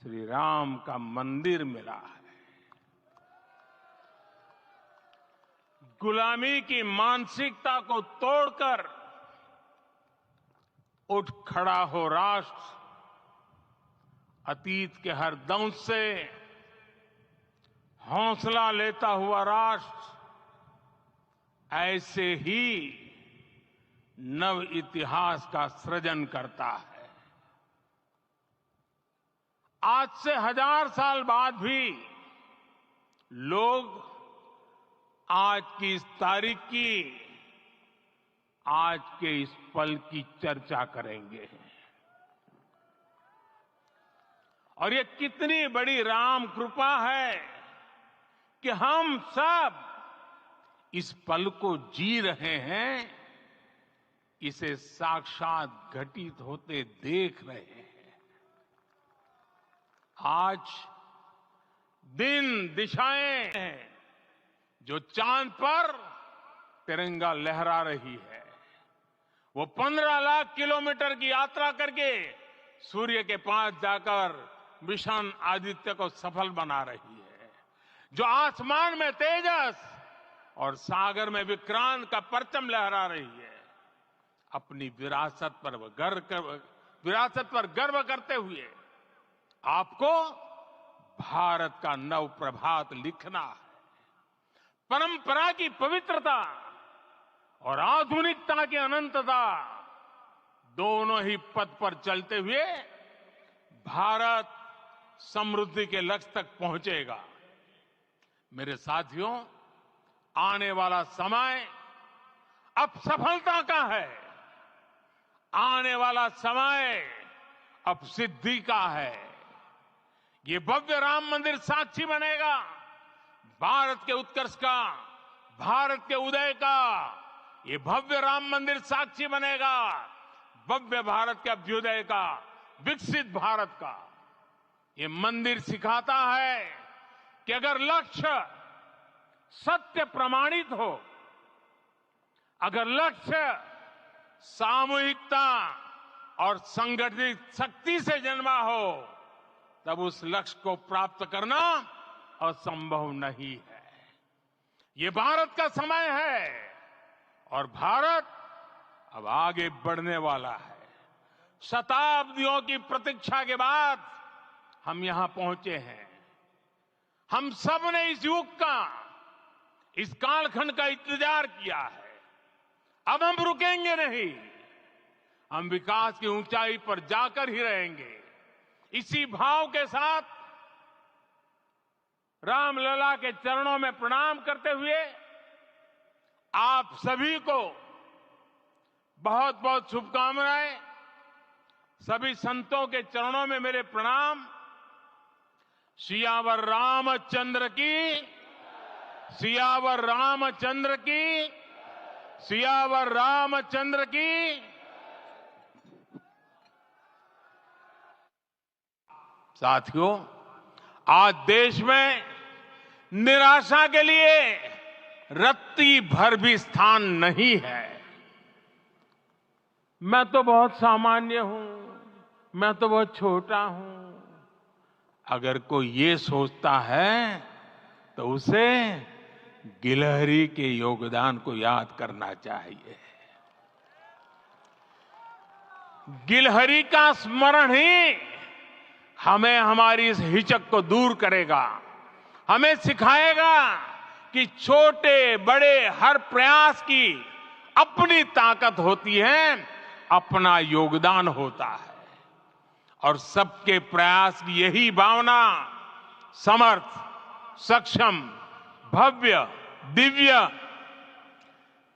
श्री राम का मंदिर मिला है। गुलामी की मानसिकता को तोड़कर उठ खड़ा हो राष्ट्र, अतीत के हर दंश से हौसला लेता हुआ राष्ट्र ऐसे ही नव इतिहास का सृजन करता है। आज से 1000 साल बाद भी लोग आज की इस तारीख की, आज के इस पल की चर्चा करेंगे। और ये कितनी बड़ी राम कृपा है कि हम सब इस पल को जी रहे हैं, इसे साक्षात घटित होते देख रहे हैं। आज दिन दिशाएं हैं जो चांद पर तिरंगा लहरा रही है। वो 15 लाख किलोमीटर की यात्रा करके सूर्य के पास जाकर मिशन आदित्य को सफल बना रही है। जो आसमान में तेजस और सागर में विक्रांत का परचम लहरा रही है। अपनी विरासत पर गर्व करते हुए आपको भारत का नव प्रभात लिखना है। परंपरा की पवित्रता और आधुनिकता की अनंतता दोनों ही पथ पर चलते हुए भारत समृद्धि के लक्ष्य तक पहुंचेगा। मेरे साथियों, आने वाला समय अब सफलता का है। आने वाला समय अब सिद्धि का है। ये भव्य राम मंदिर साक्षी बनेगा भारत के उत्कर्ष का, भारत के उदय का। ये भव्य राम मंदिर साक्षी बनेगा भव्य भारत के अभ्युदय का, विकसित भारत का। ये मंदिर सिखाता है कि अगर लक्ष्य सत्य प्रमाणित हो, अगर लक्ष्य सामूहिकता और संगठित शक्ति से जन्मा हो, तब उस लक्ष्य को प्राप्त करना असंभव नहीं है। ये भारत का समय है और भारत अब आगे बढ़ने वाला है। शताब्दियों की प्रतीक्षा के बाद हम यहां पहुंचे हैं। हम सब ने इस युग का, इस कालखंड का इंतजार किया है। अब हम रुकेंगे नहीं। हम विकास की ऊंचाई पर जाकर ही रहेंगे। इसी भाव के साथ रामलला के चरणों में प्रणाम करते हुए आप सभी को बहुत बहुत शुभकामनाएं। सभी संतों के चरणों में मेरे प्रणाम। सियावर रामचंद्र की, सियावर रामचंद्र की, सियावर रामचंद्र की। साथियों, आज देश में निराशा के लिए रत्ती भर भी स्थान नहीं है। मैं तो बहुत सामान्य हूं, मैं तो बहुत छोटा हूं। अगर कोई ये सोचता है तो उसे गिलहरी के योगदान को याद करना चाहिए। गिलहरी का स्मरण ही हमें हमारी इस हिचक को दूर करेगा। हमें सिखाएगा कि छोटे बड़े हर प्रयास की अपनी ताकत होती है, अपना योगदान होता है। और सबके प्रयास की यही भावना समर्थ, सक्षम, भव्य, दिव्य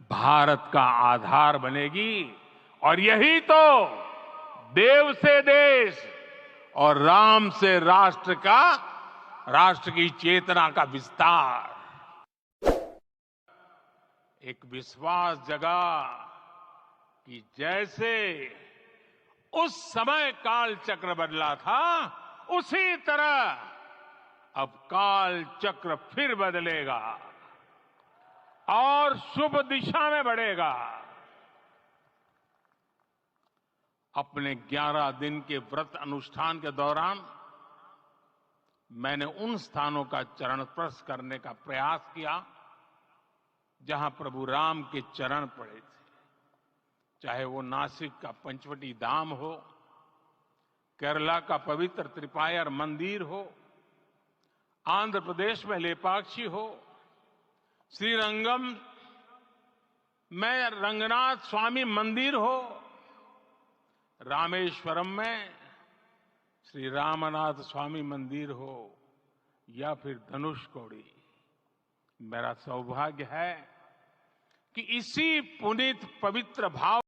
भारत का आधार बनेगी। और यही तो देव से देश और राम से राष्ट्र का, राष्ट्र की चेतना का विस्तार। एक विश्वास जगा कि जैसे उस समय काल चक्र बदला था, उसी तरह अब काल चक्र फिर बदलेगा और शुभ दिशा में बढ़ेगा। अपने 11 दिन के व्रत अनुष्ठान के दौरान मैंने उन स्थानों का चरण स्पर्श करने का प्रयास किया जहां प्रभु राम के चरण पड़े थे, चाहे वो नासिक का पंचवटी धाम हो, केरला का पवित्र त्रिपायर मंदिर हो, आंध्र प्रदेश में लेपाक्षी हो, श्रीरंगम में रंगनाथ स्वामी मंदिर हो, रामेश्वरम में श्री रामनाथ स्वामी मंदिर हो, या फिर धनुषकोडी। मेरा सौभाग्य है कि इसी पुनीत पवित्र भाव